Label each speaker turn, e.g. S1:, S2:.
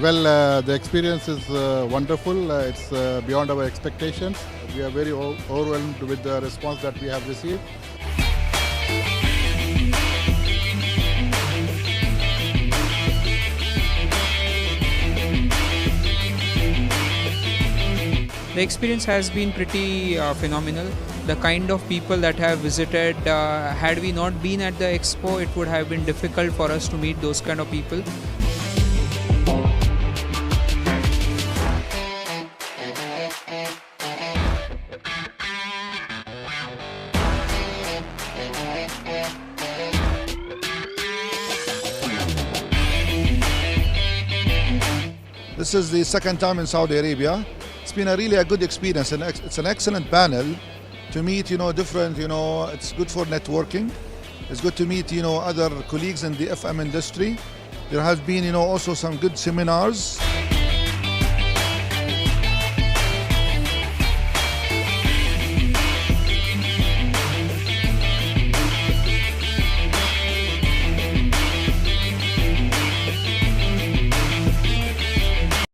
S1: The experience is wonderful. It's beyond our expectations. We are very overwhelmed with the response that we have received.
S2: The experience has been pretty phenomenal. The kind of people that have visited, had we not been at the Expo, it would have been difficult for us to meet those kind of people.
S3: This is the second time in Saudi Arabia. It's been a really good experience, and it's an excellent panel to meet, different, it's good for networking. It's good to meet, other colleagues in the FM industry. There has been, also some good seminars.